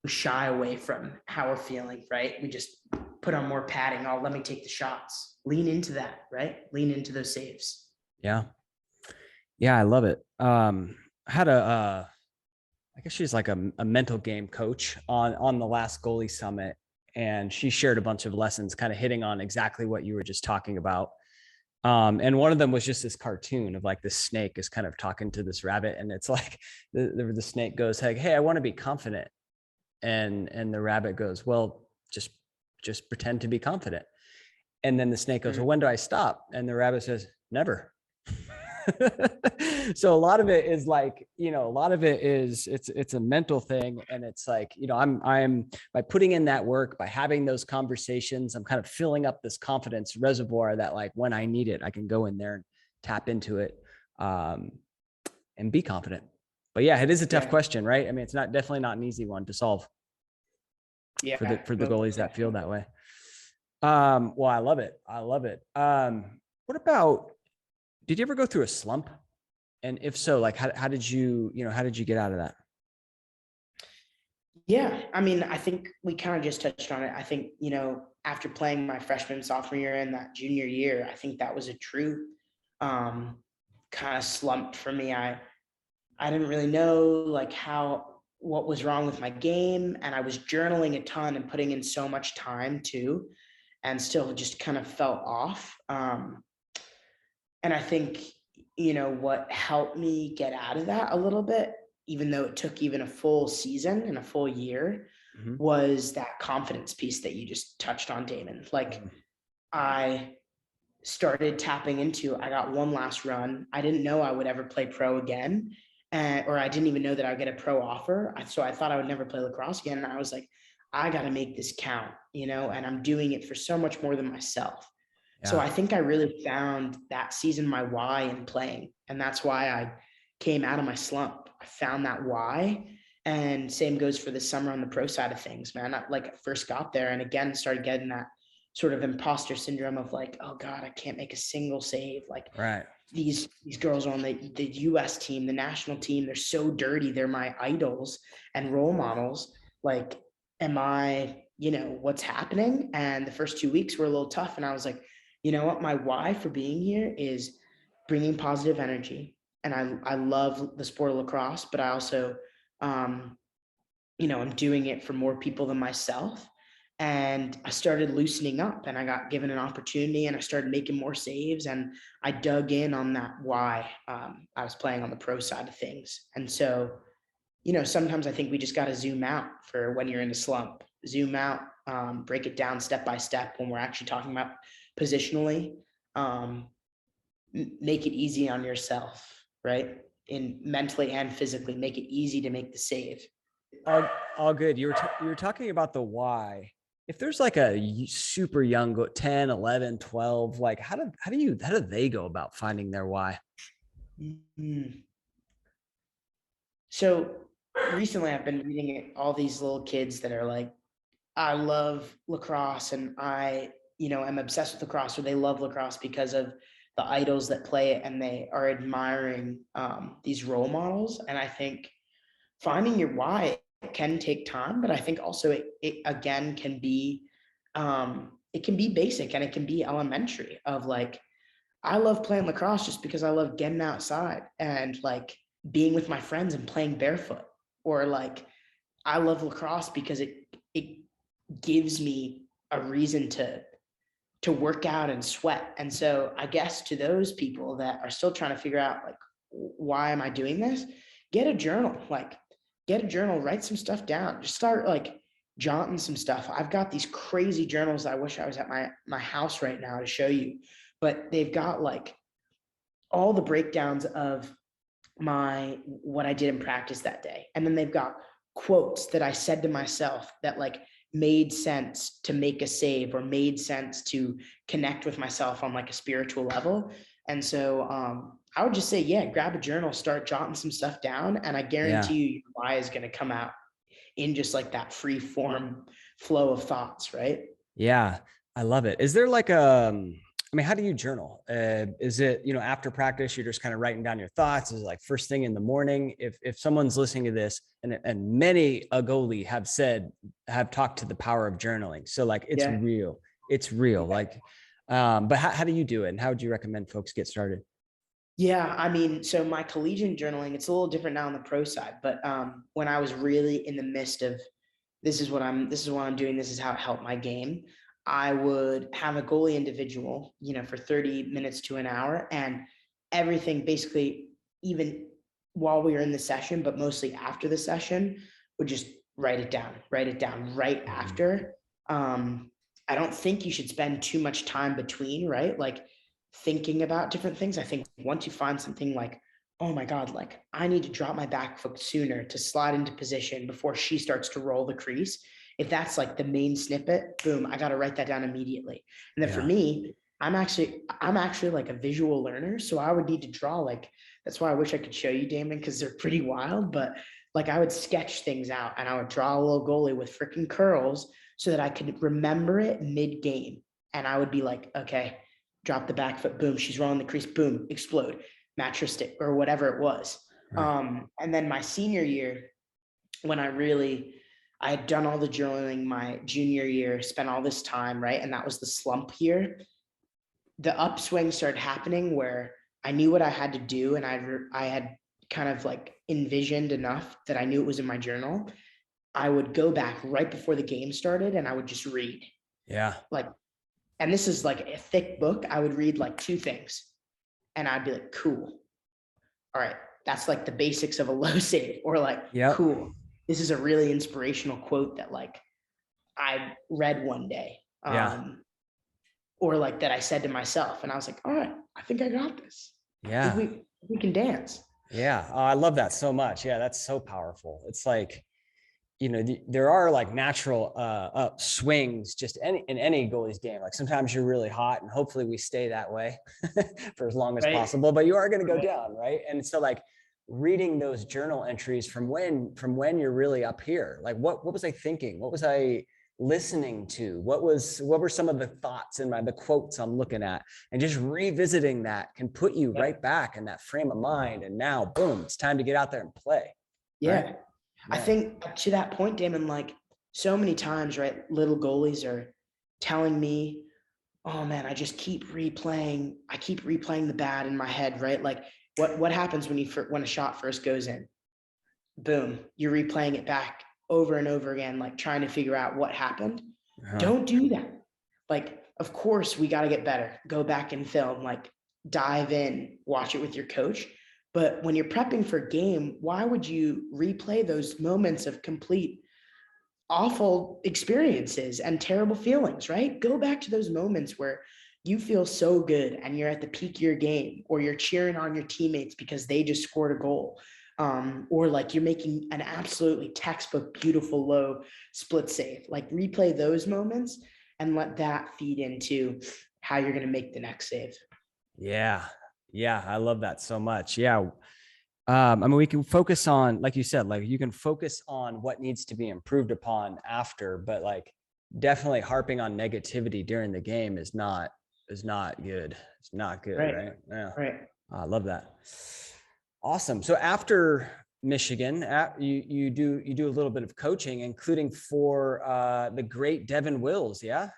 shy away from how we're feeling, right? We just put on more padding. Oh, let me take the shots. Lean into that, right? Lean into those saves. Yeah. I love it. I had I guess she's like a mental game coach on the last goalie summit. And she shared a bunch of lessons kind of hitting on exactly what you were just talking about. And one of them was just this cartoon of like this snake is kind of talking to this rabbit. And it's like the snake goes, hey, I want to be confident. And the rabbit goes, well, just just pretend to be confident. And then the snake goes, well, when do I stop? And the rabbit says, never. So a lot of it is like, a lot of it is it's a mental thing. And it's like, I'm by putting in that work, by having those conversations, I'm kind of filling up this confidence reservoir that like when I need it, I can go in there and tap into it and be confident. But yeah, it is a tough question, right? I mean, it's definitely not an easy one to solve for the goalies that feel that way. Well, I love it. What about, did you ever go through a slump? And if so, like, how did you get out of that? Yeah. I mean, I think we kind of just touched on it. I think, after playing my freshman, sophomore year and that junior year, I think that was a true kind of slump for me. I didn't really know like what was wrong with my game. And I was journaling a ton and putting in so much time too, and still just kind of felt off. And I think, what helped me get out of that a little bit, even though it took even a full season and a full year, was that confidence piece that you just touched on, Damon. Like I started tapping into, I got one last run. I didn't know I would ever play pro again. Or I didn't even know that I would get a pro offer. So I thought I would never play lacrosse again. And I was like, I got to make this count, and I'm doing it for so much more than myself. Yeah. So I think I really found that season my why in playing. And that's why I came out of my slump. I found that why. And same goes for the summer on the pro side of things, man. I first got there and again started getting that sort of imposter syndrome of like, oh God, I can't make a single save. Like right. These girls are on the US team, the national team. They're so dirty. They're my idols and role models. Like, am I, what's happening? And the first 2 weeks were a little tough. And I was like, you know what? My why for being here is bringing positive energy. And I love the sport of lacrosse, but I also, I'm doing it for more people than myself. And I started loosening up and I got given an opportunity and I started making more saves and I dug in on that why I was playing on the pro side of things. And so, sometimes I think we just got to zoom out for when you're in a slump, zoom out, break it down step by step when we're actually talking about positionally, make it easy on yourself, right? In mentally and physically, make it easy to make the save. All good. You were talking about the why. If there's like a super young 10, 11, 12, like how do they go about finding their why? So recently I've been reading all these little kids that are like, I love lacrosse and I, am obsessed with lacrosse, or they love lacrosse because of the idols that play it and they are admiring these role models. And I think finding your why can take time, but I think also it again can be it can be basic and it can be elementary of like, I love playing lacrosse just because I love getting outside and like being with my friends and playing barefoot, or like I love lacrosse because it gives me a reason to work out and sweat. And so I guess to those people that are still trying to figure out like, why am I doing this? Get a journal, write some stuff down, just start like jotting some stuff. I've got these crazy journals that I wish I was at my house right now to show you, but they've got like all the breakdowns of what I did in practice that day. And then they've got quotes that I said to myself that like made sense to make a save or made sense to connect with myself on like a spiritual level. And so I would just say, yeah, grab a journal, start jotting some stuff down. And I guarantee you your why is going to come out in just like that free form flow of thoughts. Right. Yeah. I love it. Is there like how do you journal? Is it, after practice, you're just kind of writing down your thoughts? Is it like first thing in the morning? If someone's listening to this and many a goalie have talked to the power of journaling. So like, it's real. Yeah. Like, but how do you do it? And how would you recommend folks get started? Yeah. I mean, so my collegiate journaling, it's a little different now on the pro side, but when I was really in the midst of, this is what I'm doing, this is how it helped my game, I would have a goalie individual, for 30 minutes to an hour, and everything basically, even while we were in the session, but mostly after the session, would just write it down right after. I don't think you should spend too much time between, right? Like thinking about different things. I think once you find something like, oh my God, like I need to drop my back foot sooner to slide into position before she starts to roll the crease. If that's like the main snippet, boom, I got to write that down immediately. And then for me, I'm actually like a visual learner. So I would need to draw, like, that's why I wish I could show you, Damon, because they're pretty wild, but like I would sketch things out and I would draw a little goalie with freaking curls so that I could remember it mid game. And I would be like, okay, drop the back foot, boom, she's rolling the crease, boom, explode, match her stick or whatever it was. Right. And then my senior year, when I had done all the journaling my junior year, spent all this time, right? And that was the slump year. The upswing started happening where I knew what I had to do. And I had kind of like envisioned enough that I knew it was in my journal. I would go back right before the game started and I would just read. Yeah. Like, and this is like a thick book. I would read like 2 things and I'd be like, cool. All right. That's like the basics of a low save, or like, cool. This is a really inspirational quote that like I read one day. Or like that I said to myself, and I was like, all right, I think I got this. Yeah. We can dance. Yeah. Oh, I love that so much. Yeah. That's so powerful. It's like, there are like natural swings just in any goalie's game. Like sometimes you're really hot and hopefully we stay that way for as long as possible, but you are going to go down. Right. And so like reading those journal entries from when you're really up here, like what was I thinking? What was I listening to? What were some of the thoughts in the quotes I'm looking at, and just revisiting that can put you right back in that frame of mind. And now, boom, it's time to get out there and play. Yeah. Right? I think to that point, Damon, like so many times, right, little goalies are telling me, oh man, I keep replaying the bad in my head, right? Like what happens when a shot first goes in? Boom, you're replaying it back over and over again, like trying to figure out what happened. Don't do that. Like, of course, we got to get better. Go back and film, like dive in, watch it with your coach. But when you're prepping for a game, why would you replay those moments of complete awful experiences and terrible feelings, right? Go back to those moments where you feel so good and you're at the peak of your game, or you're cheering on your teammates because they just scored a goal. Or like you're making an absolutely textbook, beautiful low split save. Like replay those moments and let that feed into how you're going to make the next save. Yeah. Yeah. I love that so much. Yeah. I mean, we can focus on, like you said, like you can focus on what needs to be improved upon after, but like definitely harping on negativity during the game is not good. It's not good. Right. Yeah. Right. I love that. Awesome. So after Michigan, you do a little bit of coaching, including for the great Devin Wills. Yeah.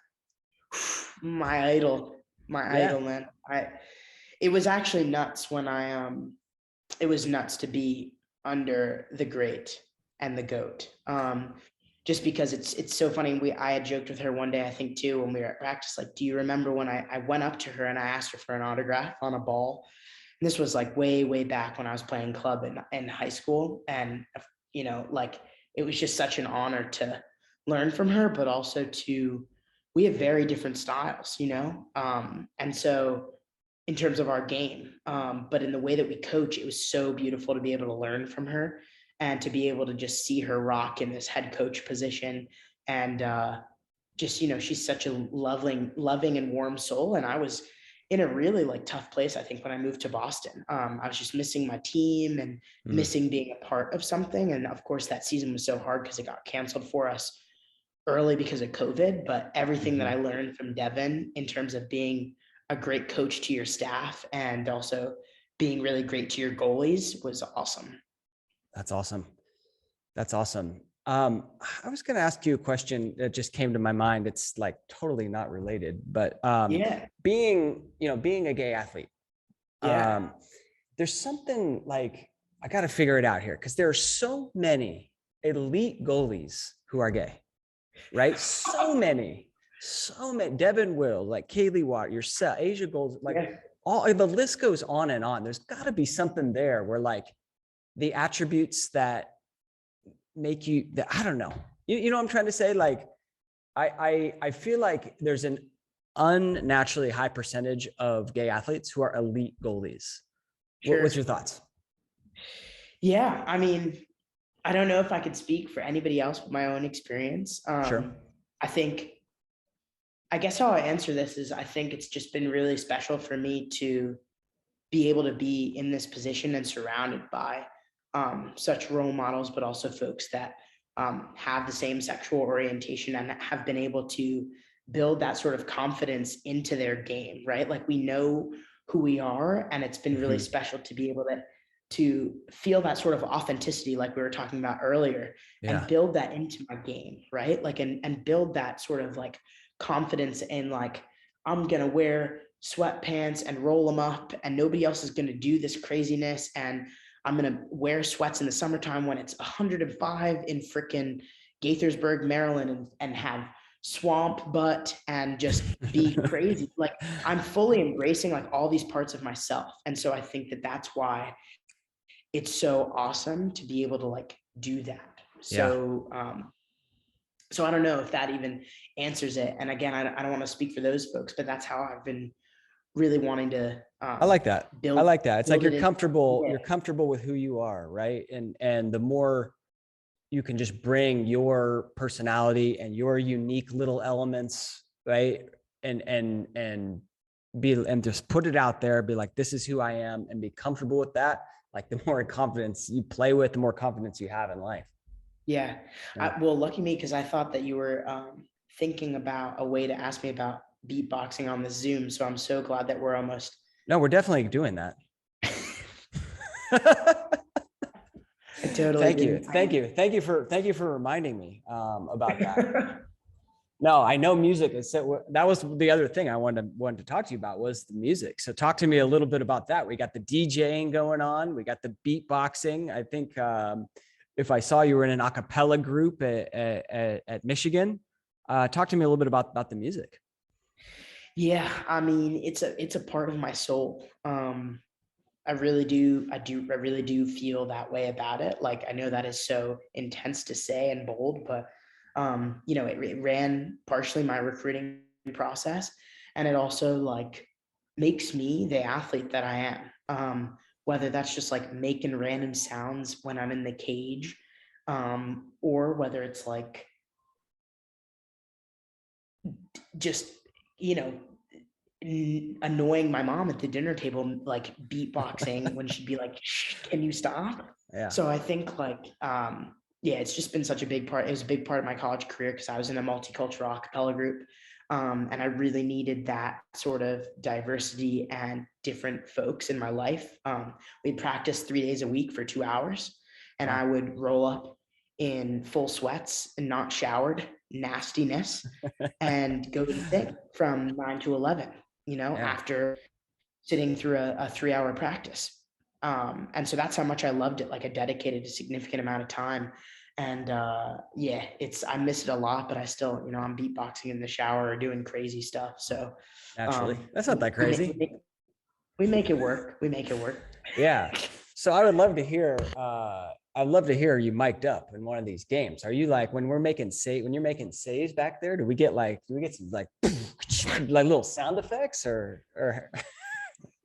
My idol, man. It was actually nuts when it was nuts to be under the great and the GOAT. Just because it's so funny. I had joked with her one day, I think too, when we were at practice, like, do you remember when I went up to her and I asked her for an autograph on a ball? And this was like way, way back when I was playing club in high school. And, like it was just such an honor to learn from her, but also we have very different styles, and so in terms of our game, but in the way that we coach, it was so beautiful to be able to learn from her and to be able to just see her rock in this head coach position. And just, she's such a loving and warm soul. And I was in a really like tough place, I think, when I moved to Boston. I was just missing my team and missing being a part of something. And of course that season was so hard because it got canceled for us early because of COVID, but everything that I learned from Devin in terms of being a great coach to your staff and also being really great to your goalies was awesome. That's awesome. I was going to ask you a question that just came to my mind. It's like totally not related, but being a gay athlete, there's something like, I got to figure it out here because there are so many elite goalies who are gay, right? So many. Devin Will, like Kaylee Watt, yourself, Asia Gold, like all the list goes on and on. There's got to be something there where like the attributes that make you, I don't know. You know what I'm trying to say? Like I feel like there's an unnaturally high percentage of gay athletes who are elite goalies. Sure. What's your thoughts? Yeah, I mean, I don't know if I could speak for anybody else but my own experience. Sure. I guess how I answer this is I think it's just been really special for me to be able to be in this position and surrounded by such role models, but also folks that have the same sexual orientation and have been able to build that sort of confidence into their game, right? Like we know who we are, and it's been really special to be able to feel that sort of authenticity, like we were talking about earlier, and build that into my game, right? Like, and build that sort of like confidence in like, I'm going to wear sweatpants and roll them up and nobody else is going to do this craziness. And I'm going to wear sweats in the summertime when it's 105 in frickin' Gaithersburg, Maryland, and have swamp butt and just be crazy. Like I'm fully embracing like all these parts of myself. And so I think that that's why it's so awesome to be able to like do that. So, so I don't know if that even answers it. And again, I don't want to speak for those folks, but that's how I've been really wanting to. I like that. I like that. It's like you're comfortable. Yeah. You're comfortable with who you are, right? And the more you can just bring your personality and your unique little elements, right? And just put it out there. Be like, this is who I am, and be comfortable with that. Like the more confidence you play with, the more confidence you have in life. Yeah. Well, lucky me, because I thought that you were thinking about a way to ask me about beatboxing on the Zoom. So I'm so glad that we're almost. No, we're definitely doing that. Totally. Thank you for reminding me about that. No, I know music. That was the other thing I wanted to talk to you about was the music. So talk to me a little bit about that. We got the DJing going on. We got the beatboxing. I think if I saw you were in an a cappella group at Michigan, talk to me a little bit about the music. Yeah, I mean, it's a part of my soul. I really do feel that way about it. Like, I know that is so intense to say and bold, but you know, it ran partially my recruiting process, and it also like makes me the athlete that I am. Whether that's just like making random sounds when I'm in the cage, or whether it's like just, you know, annoying my mom at the dinner table, like beatboxing when she'd be like, "Shh, can you stop?" Yeah. So I think like, yeah, it's just been such a big part. It was a big part of my college career because I was in a multicultural a cappella group. And I really needed that sort of diversity and different folks in my life. We'd practice 3 days a week for 2 hours, and I would roll up in full sweats and not showered, nastiness, and go to the thing from 9 to 11, you know, after sitting through a 3-hour practice. And so that's how much I loved it. Like I dedicated a significant amount of time. And yeah, I miss it a lot, but I still, you know, I'm beatboxing in the shower or doing crazy stuff. So naturally, that's not that crazy. We make it work. We make it work. Yeah. So I would love to hear, I'd love to hear you mic'd up in one of these games. Are you like, when you're making saves back there, do we get some like little sound effects or?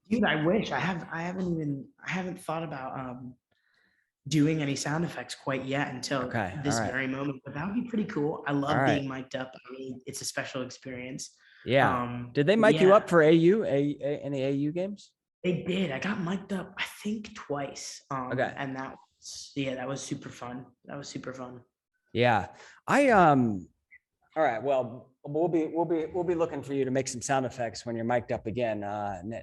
Dude, I wish I haven't thought about doing any sound effects quite yet until this very moment, but that would be pretty cool. I love being mic'd up. I mean, it's a special experience. Yeah. Did they mic you up for any AU games? They did. I got mic'd up, I think twice. And that was super fun. Yeah. All right. Well, we'll be looking for you to make some sound effects when you're mic'd up again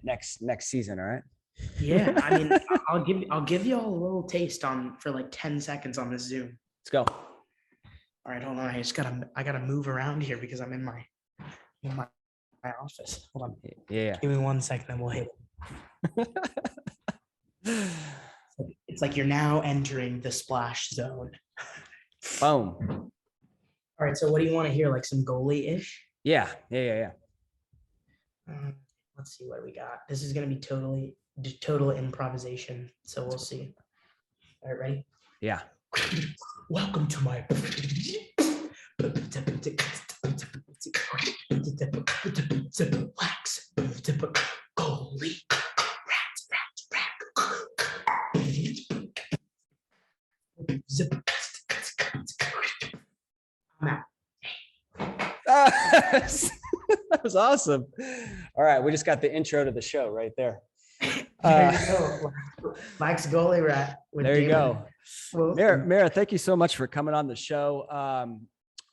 next season. All right. Yeah. I mean, I'll give you all a little taste for like 10 seconds on this Zoom. Let's go. All right, hold on. I gotta move around here because I'm in my office. Hold on. Yeah. Give me 1 second and we'll hit it. It's like you're now entering the splash zone. Boom. All right, so what do you want to hear? Like some goalie-ish? Yeah. Let's see what we got. This is going to be total improvisation, so we'll see. All right, ready? Yeah. Welcome to my Lax Goalie Rat. That was awesome. All right, we just got the intro to the show right there. There you go. Lax Goalie Rat. There you Damon. go. Mira, thank you so much for coming on the show.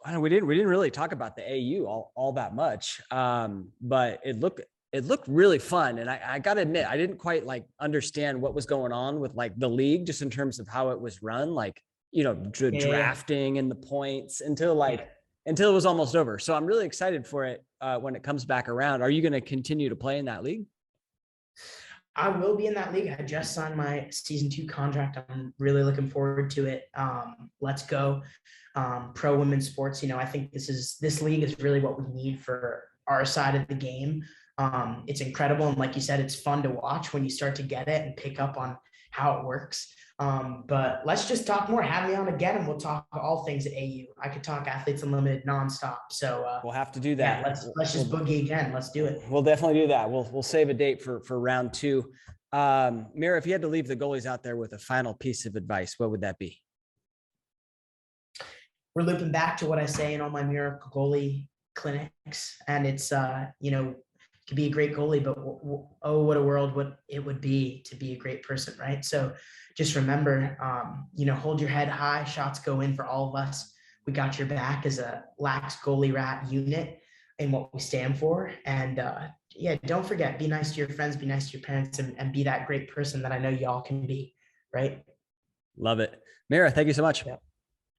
I know we didn't really talk about the AU all that much, but it looked really fun. And I got to admit, I didn't quite like understand what was going on with like the league, just in terms of how it was run, like, you know, drafting and the points until it was almost over. So I'm really excited for it when it comes back around. Are you going to continue to play in that league? I will be in that league. I just signed my season 2 contract. I'm really looking forward to it. Let's go. Pro women's sports. You know, I think this league is really what we need for our side of the game. It's incredible. And like you said, it's fun to watch when you start to get it and pick up on how it works. But let's just talk more. Have me on again and we'll talk all things at AU. I could talk Athletes Unlimited nonstop. So we'll have to do that. Yeah, let's just boogie again. Let's do it. We'll definitely do that. We'll save a date for round 2. Mira, if you had to leave the goalies out there with a final piece of advice, what would that be? We're looping back to what I say in all my Mira goalie clinics. And it's, you know, to be a great goalie, but oh, what a world what it would be to be a great person, right? So just remember, you know, hold your head high. Shots go in for all of us. We got your back as a Lax Goalie Rat unit and what we stand for. And yeah, don't forget, be nice to your friends, be nice to your parents, and be that great person that I know y'all can be, right? Love it. Mira, thank you so much. Yeah.